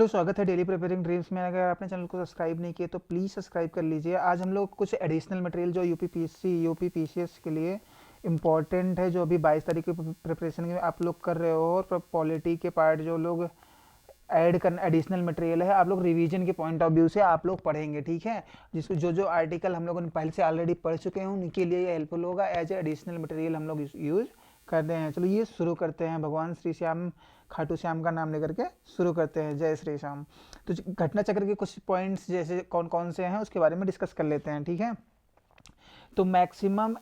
Hello, स्वागत है daily preparing dreams में। अगर आपने चैनल को सब्सक्राइब नहीं किया तो प्लीज़ सब्सक्राइब कर लीजिए। आज हम लोग कुछ एडिशनल मटेरियल जो यूपी पीसीएस के लिए इम्पॉर्टेंट है, जो अभी 22 तारीख की प्रिपरेशन में आप लोग कर रहे हो, और पॉलिटी के पार्ट जो लोग ऐड करना एडिशनल मटेरियल है, आप लोग रिवीजन के पॉइंट ऑफ व्यू से आप लोग पढ़ेंगे, ठीक है। जिसको जो जो आर्टिकल हम लोगों ने पहले से ऑलरेडी पढ़ चुके हैं उनके लिए ये हेल्पफुल होगा। एज ए एडिशनल मटेरियल हम लोग यूज़ करते हैं। चलो ये शुरू करते हैं। भगवान श्री श्याम खाटू श्याम का नाम लेकर के शुरू करते हैं। जय श्री श्याम। तो घटना चक्र के कुछ पॉइंट्स जैसे कौन कौन से हैं उसके बारे में डिस्कस कर लेते हैं, ठीक है। तो minimum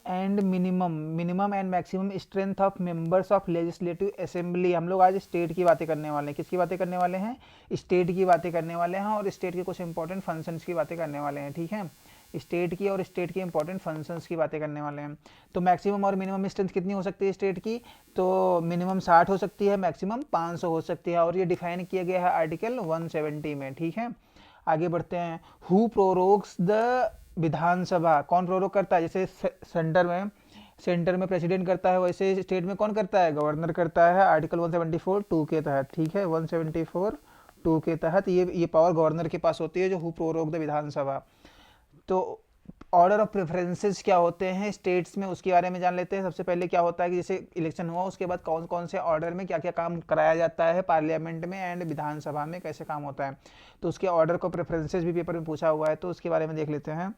and maximum strength of members of legislative assembly, हम लोग आज स्टेट की बातें करने वाले हैं। किसकी बातें करने वाले हैं? स्टेट की बातें करने वाले हैं, और स्टेट के कुछ इंपॉर्टेंट फंक्शंस की बातें करने वाले हैं, ठीक है। स्टेट की और स्टेट के इंपॉर्टेंट फंक्शंस की बातें करने वाले हैं। तो मैक्सिमम और मिनिमम स्ट्रेंथ कितनी हो सकती है स्टेट की? तो मिनिमम 60 हो सकती है, मैक्सिमम 500 हो सकती है, और ये डिफाइन किया गया है आर्टिकल 170 में, ठीक है। आगे बढ़ते हैं। हु प्रोरोग्स द विधानसभा, कौन प्रोरोग करता है? जैसे सेंटर में प्रेसिडेंट करता है, वैसे स्टेट में कौन करता है? गवर्नर करता है, आर्टिकल 174(2) के तहत, ठीक है। 174(2) के तहत ये पावर गवर्नर के पास होती है, जो हु प्रोरोग द विधानसभा। तो ऑर्डर ऑफ प्रेफरेंसेस क्या होते हैं स्टेट्स में, उसके बारे में जान लेते हैं। सबसे पहले क्या होता है कि जैसे इलेक्शन हुआ उसके बाद कौन कौन से ऑर्डर में क्या क्या काम कराया जाता है पार्लियामेंट में एंड विधानसभा में, कैसे काम होता है। तो उसके ऑर्डर को प्रेफरेंसेस भी पेपर में पूछा हुआ है, तो उसके बारे में देख लेते हैं।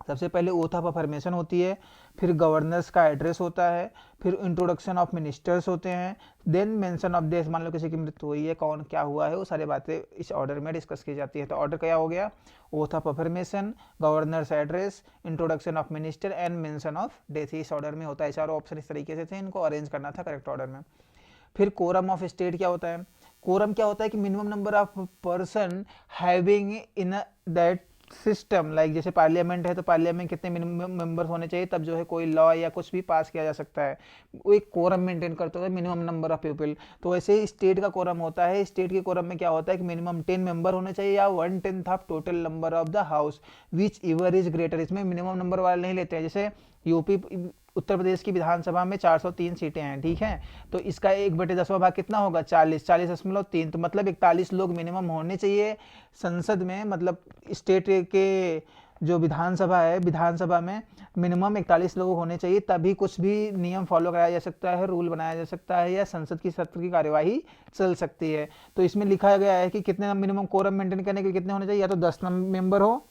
सबसे पहले ओथ ऑफ अफर्मेशन होती है, फिर गवर्नर्स का एड्रेस होता है, फिर इंट्रोडक्शन ऑफ मिनिस्टर्स होते हैं, देन मेंशन ऑफ डेथ, मान लो किसी की मृत्यु हुई है, कौन क्या हुआ है, वो सारी बातें इस ऑर्डर में डिस्कस की जाती है। तो ऑर्डर क्या हो गया? Oath of affirmation, governors address, introduction of minister and mention of death. इस ऑर्डर में होता है। चारों ऑप्शन इस तरीके से थे, इनको अरेंज करना था करेक्ट ऑर्डर में। फिर कोरम ऑफ स्टेट क्या होता है? कोरम क्या होता है कि minimum number of person having in that system, like जैसे पार्लियामेंट है तो पार्लियामेंट में कितने मिनिमम मेंबर्स होने चाहिए, तब जो है कोई लॉ या कुछ भी पास किया जा सकता है। वो एक कोरम मेंटेन करते हुए मिनिमम नंबर ऑफ पीपल। तो वैसे ही स्टेट का कोरम होता है। स्टेट के कोरम में क्या होता है कि मिनिमम 10 मेंबर होने चाहिए, या 1/10 of total number of the house which ever is greater. इसमें मिनिमम नंबर वाले नहीं लेते हैं। जैसे यूपी उत्तर प्रदेश की विधानसभा में 403 सीटें हैं, ठीक है। तो इसका 1/10वां भाग कितना होगा? 40.3। तो मतलब 41 लोग मिनिमम होने चाहिए संसद में, मतलब स्टेट के जो विधानसभा है, विधानसभा में मिनिमम 41 लोग होने चाहिए, तभी कुछ भी नियम फॉलो कराया जा सकता है, रूल बनाया जा सकता है, या संसद की सत्र की कार्यवाही चल सकती है। तो इसमें लिखा गया है कि कितने मिनिमम कोरम मेंटेन करने के लिए कितने होने चाहिए, या तो 10 मेंबर हो,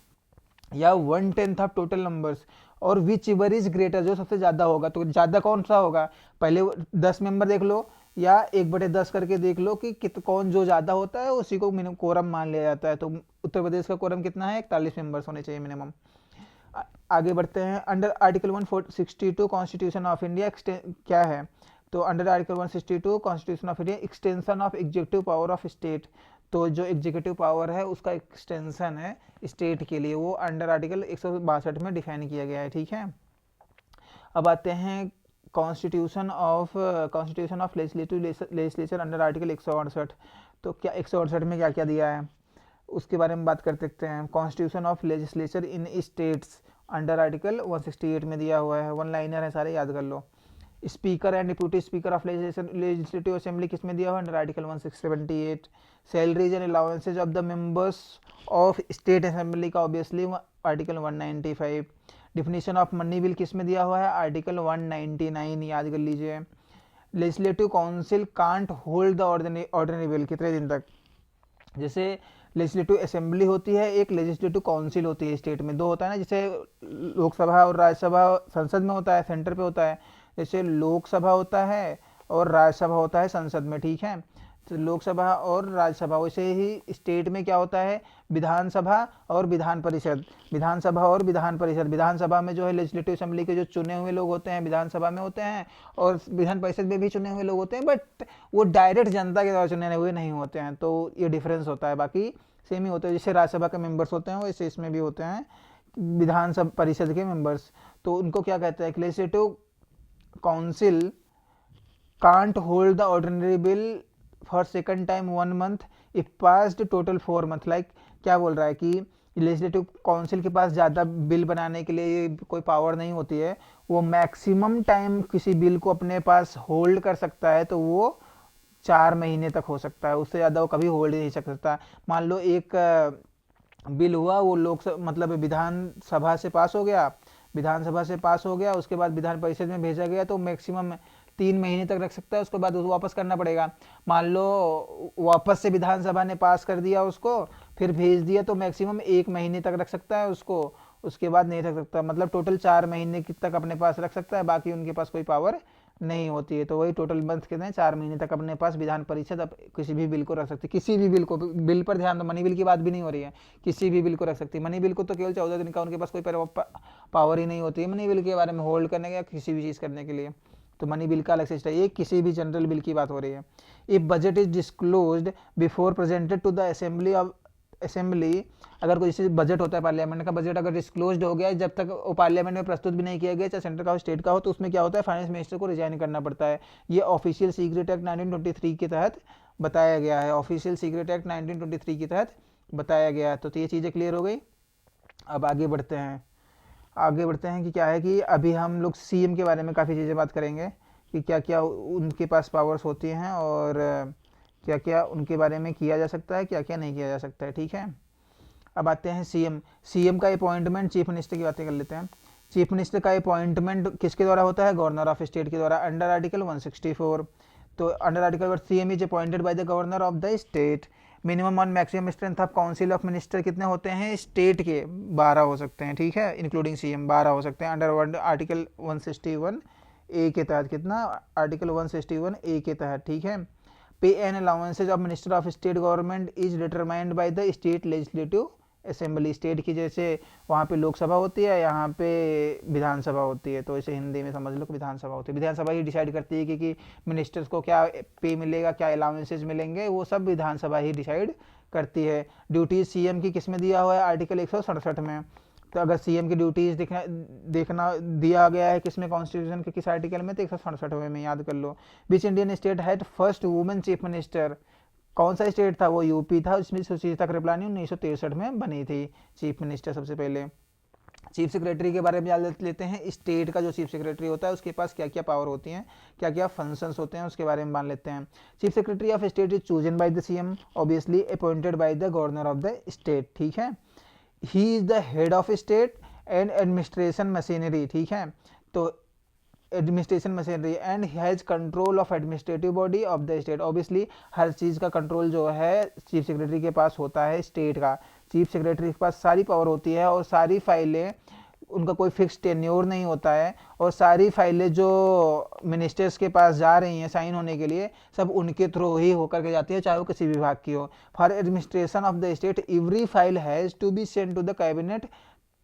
या 1/10 ऑफ टोटल नंबर्स, और विच एवर इज ग्रेटर, जो सबसे ज्यादा होगा। तो ज्यादा कौन सा होगा? पहले 10 मेंबर देख लो, या 1/10 करके देख लो कि कौन जो ज्यादा होता है उसी को मिनिमम कोरम मान लिया जाता है। तो उत्तर प्रदेश का कोरम कितना है? 41 मेंबर्स होने चाहिए मिनिमम। आगे बढ़ते हैं। Under article 162 constitution of India क्या है? तो under article 162 constitution of India, extension of executive power of state. तो जो एग्जीक्यूटिव पावर है उसका एक्सटेंशन है स्टेट के लिए, वो अंडर आर्टिकल 162 में डिफाइन किया गया है, ठीक है। अब आते हैं constitution of legislature under article 168। तो क्या 168 में क्या क्या दिया है उसके बारे में बात कर सकते हैं। Constitution of legislature in states under article 168 में दिया हुआ है। वन लाइनर है सारे, याद कर लो। Speaker and deputy speaker of legislative assembly किसमें दिया हुआ है? Under article 178। Salaries and allowances of the members of state assembly का obviously article 195। Definition of money bill किस में दिया हुआ है? आर्टिकल 199, याद कर लीजिए। Legislative council can't hold the ordinary bill कितने दिन तक? जैसे लेजिस्लेटिव असेंबली होती है, एक लेजिस्लेटिव काउंसिल होती है। स्टेट में दो होता है ना, जैसे लोकसभा और राज्यसभा संसद में होता है, सेंटर पे होता है। जैसे लोकसभा होता है और राज्यसभा होता है संसद में, ठीक है। तो लोकसभा और राज्यसभा, वैसे ही स्टेट में क्या होता है? विधानसभा और विधान परिषद। विधानसभा और विधान परिषद। विधानसभा में जो है लेजिस्लेटिव असेंबली के जो चुने हुए लोग होते हैं विधानसभा में होते हैं, और विधान परिषद में भी चुने हुए लोग होते हैं, बट वो डायरेक्ट जनता के द्वारा चुने हुए नहीं होते हैं। तो ये डिफरेंस होता है, बाकी सेम ही होता है। जैसे राज्यसभा के मेंबर्स होते हैं वैसे इसमें भी होते हैं विधानसभा परिषद के मेंबर्स। तो उनको क्या कहते हैं? Legislative council can't hold the ordinary bill for second time 1 month if passed total 4 month। Like क्या बोल रहा है कि लेजिस्लेटिव काउंसिल के पास ज़्यादा बिल बनाने के लिए कोई पावर नहीं होती है, वो मैक्सिमम टाइम किसी बिल को अपने पास होल्ड कर सकता है, तो वो 4 महीने तक हो सकता है, उससे ज़्यादा वो कभी होल्ड नहीं कर सकता। मान लो एक बिल हुआ, वो मतलब विधानसभा से पास हो गया, विधानसभा से पास हो गया, उसके बाद विधान परिषद में भेजा गया तो मैक्सिमम 3 महीने तक रख सकता है, उसके बाद उसको वापस करना पड़ेगा। मान लो वापस से विधानसभा ने पास कर दिया उसको, फिर भेज दिया, तो मैक्सिमम 1 महीने तक रख सकता है उसको, उसके बाद नहीं रख सकता। मतलब टोटल 4 महीने तक अपने पास रख सकता है, बाकी उनके पास कोई पावर नहीं होती है। तो वही टोटल मंथ कहते हैं 4 महीने तक अपने पास विधान परिषद अब किसी भी बिल को रख सकती है, किसी भी बिल को। बिल पर ध्यान दो, मनी बिल की बात भी नहीं हो रही है, किसी भी बिल को रख सकती है। मनी बिल को तो केवल 14 दिन का उनके पास कोई पावर ही नहीं होती है मनी बिल के बारे में होल्ड करने या किसी भी चीज़ करने के लिए। तो मनी बिल का अलग से स्टाइल, ये किसी भी जनरल बिल की बात हो रही है। If budget is disclosed before presented to the assembly, अगर कोई जैसे बजट होता है पार्लियामेंट का, बजट अगर डिस्क्लोज्ड हो गया, जब तक वो पार्लियामेंट में प्रस्तुत भी नहीं किया गया, चाहे सेंटर का हो स्टेट का हो, तो उसमें क्या होता है, फाइनेंस मिनिस्टर को रिजाइन करना पड़ता है। ये ऑफिशियल सीक्रेट एक्ट 1923 के तहत बताया गया है, ऑफिशियल सीक्रेट एक्ट 1923 के तहत बताया गया है। तो ये चीज़ें क्लियर हो गई। अब आगे बढ़ते हैं कि क्या है कि अभी हम लोग सीएम के बारे में काफ़ी चीज़ें बात करेंगे कि क्या क्या उनके पास पावर्स होती हैं और क्या क्या उनके बारे में किया जा सकता है, क्या क्या नहीं किया जा सकता है। ठीक है, अब आते हैं सीएम का अपॉइंटमेंट, चीफ मिनिस्टर की बातें कर लेते हैं। चीफ मिनिस्टर का अपॉइंटमेंट किसके द्वारा होता है, गवर्नर ऑफ स्टेट के द्वारा, अंडर आर्टिकल 164। तो under article CM is appointed by the governor of the state. Minimum और maximum strength of council of minister कितने होते हैं, स्टेट के 12 हो सकते हैं। ठीक है, इंक्लूडिंग सीएम 12 हो सकते हैं अंडर आर्टिकल 161 ए के तहत। कितना, आर्टिकल 161 ए के तहत। ठीक है, पे and allowances of minister of state government is determined by the state legislative assembly. State की जैसे वहाँ पे लोकसभा होती है, यहाँ पे विधानसभा होती है, तो इसे हिंदी में समझ लो कि विधानसभा होती है। विधानसभा ही डिसाइड करती है कि मिनिस्टर्स को क्या पे मिलेगा, क्या अलाउंसेज मिलेंगे, वो सब विधानसभा ही डिसाइड करती है। ड्यूटीज सीएम की किस में दिया हुआ है, आर्टिकल 167 में। तो अगर सीएम की ड्यूटीज देखना दिया गया है किसमें, कॉन्स्टिट्यूशन के किस आर्टिकल में, तो 167 में, याद कर लो। Which Indian state had first women chief minister, कौन सा स्टेट था, वो यूपी था। इसमें सुचेता कृपलानी 1963 में बनी थी चीफ मिनिस्टर सबसे पहले। चीफ सेक्रेटरी के बारे में जान लेते हैं। स्टेट का जो चीफ सेक्रेटरी होता है उसके पास क्या क्या पावर होती हैं, क्या क्या फंक्शंस होते हैं, उसके बारे में मान लेते हैं। Chief secretary of state is chosen by the CM, obviously appointed by the governor of the state. ठीक है, he is the head of state and administration machinery. ठीक है, तो administration machinery and has control of administrative body of the state. Obviously हर चीज़ का control जो है चीफ सेक्रेटरी के पास होता है स्टेट का। चीफ सेक्रेटरी के पास सारी पावर होती है और सारी फाइलें, उनका कोई फिक्स टेन्योर नहीं होता है, और सारी फाइलें जो मिनिस्टर्स के पास जा रही हैं साइन होने के लिए, सब उनके थ्रू ही होकर के जाती है, चाहे वो किसी विभाग की हो। For administration of the state every file has to be send to the cabinet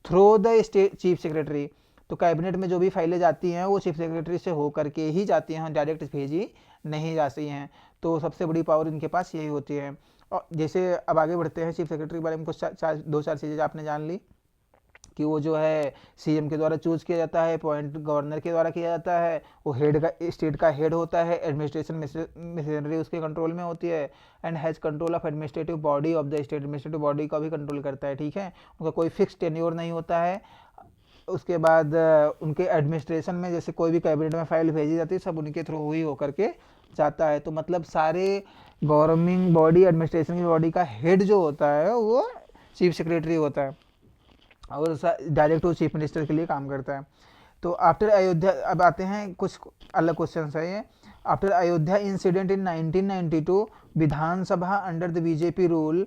through the state chief secretary. तो कैबिनेट में जो भी फाइलें जाती हैं वो चीफ सेक्रेटरी से होकर के ही जाती हैं, डायरेक्ट भेजी नहीं जाती हैं। तो सबसे बड़ी पावर इनके पास यही होती है। और जैसे अब आगे बढ़ते हैं, चीफ सेक्रेटरी के बारे में कुछ दो चार चीज़ें आपने जान ली कि वो जो है सीएम के द्वारा चूज किया जाता है, अपॉइंट गवर्नर के द्वारा किया जाता है, वो हेड का स्टेट का हेड होता है, एडमिनिस्ट्रेशन मशीनरी उसके कंट्रोल में होती है, and has control of administrative body of the state, administrative body का भी कंट्रोल करता है। ठीक है, उनका कोई फिक्स टेन्योर नहीं होता है। उसके बाद उनके एडमिनिस्ट्रेशन में जैसे कोई भी कैबिनेट में फाइल भेजी जाती है, सब उनके थ्रू ही होकर के जाता है। तो मतलब सारे गवर्निंग बॉडी, एडमिनिस्ट्रेशन की बॉडी का हेड जो होता है वो चीफ सेक्रेटरी होता है, और डायरेक्ट वो चीफ मिनिस्टर के लिए काम करता है। तो आफ्टर अयोध्या, अब आते हैं कुछ अलग क्वेश्चन है ये। After Ayodhya incident in 1992 Vidhan Sabha under the BJP rule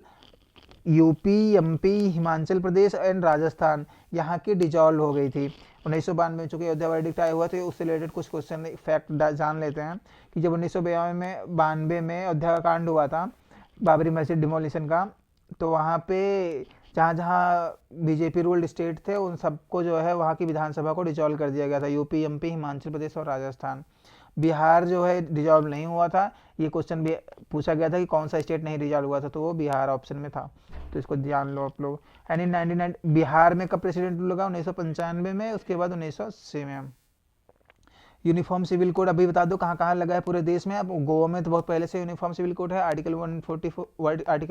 UP, MP, Himachal Pradesh and Rajasthan यहाँ की डिजॉल्व हो गई थी 1992 में। चूँकि अयोध्या वर्डिक्ट आया हुआ था, उससे रिलेटेड कुछ क्वेश्चन फैक्ट जान लेते हैं कि जब 1992 में अयोध्या का कांड हुआ था, बाबरी मस्जिद डिमोलिशन का, तो वहाँ पे जहाँ जहाँ बीजेपी रूल्ड स्टेट थे उन सबको जो है वहाँ की विधानसभा को डिजॉल्व कर दिया गया था, यूपी, एमपी, हिमाचल प्रदेश और राजस्थान। बिहार जो है डिजॉल्व नहीं हुआ था। ये क्वेश्चन भी पूछा गया था कि कौन सा स्टेट नहीं डिजॉल्व हुआ था, तो वो बिहार ऑप्शन में था, तो इसको ध्यान लो आप लोग। एंड इन 1990 बिहार में कब प्रेसिडेंट लगा, 1995 में, उसके बाद 1980 में। यूनिफॉर्म सिविल कोड अभी बता दो कहाँ कहाँ लगा है पूरे देश में। अब गोवा में तो बहुत पहले से यूनिफॉर्म सिविल कोड है, आर्टिकल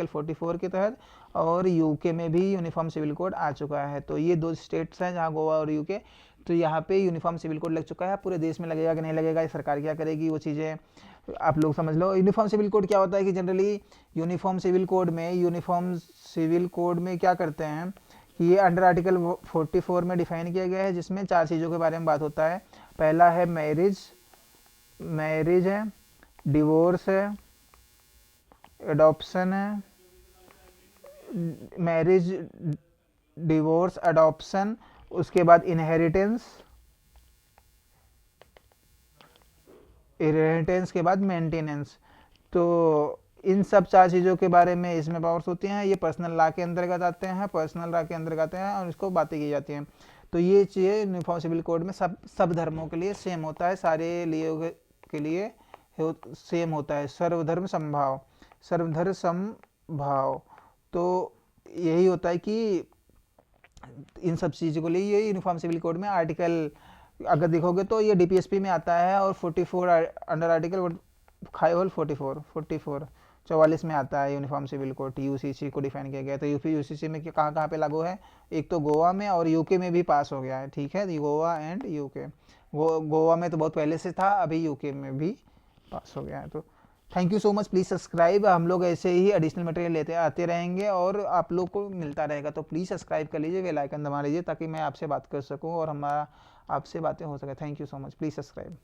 44 के तहत, और यूके में भी यूनिफॉर्म सिविल कोड आ चुका है। तो ये दो स्टेट्स हैं जहाँ गोवा और यूके, तो यहाँ पे यूनिफॉर्म सिविल कोड लग चुका है। पूरे देश में लगेगा कि नहीं लगेगा, ये सरकार क्या करेगी, वो चीज़ें आप लोग समझ लो। यूनिफॉर्म सिविल कोड क्या होता है कि जनरली यूनिफॉर्म सिविल कोड में क्या करते हैं कि ये अंडर आर्टिकल 44 में डिफाइन किया गया है, जिसमें 4 चीज़ों के बारे में बात होता है। पहला है मैरिज है, डिवोर्स है, एडॉप्शन है, मैरिज, डिवोर्स, एडॉप्शन, उसके बाद इनहेरिटेंस के बाद मेंटेनेंस। तो इन सब 4 चीज़ों के बारे में इसमें पावर्स होती हैं। ये पर्सनल लॉ के अंतर्गत आते हैं और इसको बातें की जाती हैं। तो ये चीज़ें यूनिफॉर्म सिविल कोड में सब धर्मों के लिए सेम होता है, सारे लिए के लिए सेम होता है। सर्वधर्म समभाव। तो यही होता है कि इन सब चीज़ों के लिए ये यूनिफॉर्म सिविल कोड में आर्टिकल अगर देखोगे तो ये डीपीएसपी में आता है, और 44 अंडर आर्टिकल 44 में आता है यूनिफॉर्म सिविल कोड। यूसीसी को डिफाइन किया गया। तो यूसीसी में कहाँ कहाँ पे लागू है, एक तो गोवा में और यूके में भी पास हो गया है, ठीक है, गोवा एंड यूके। गोवा में तो बहुत पहले से था, अभी यूके में भी पास हो गया है। तो thank you so much, please subscribe. हम लोग ऐसे ही एडिशनल मटेरियल लेते आते रहेंगे और आप लोग को मिलता रहेगा। तो प्लीज़ सब्सक्राइब कर लीजिए, बेल आइकन दबा लीजिए, ताकि मैं आपसे बात कर सकूं और हमारा आपसे बातें हो सके। Thank you so much, please subscribe.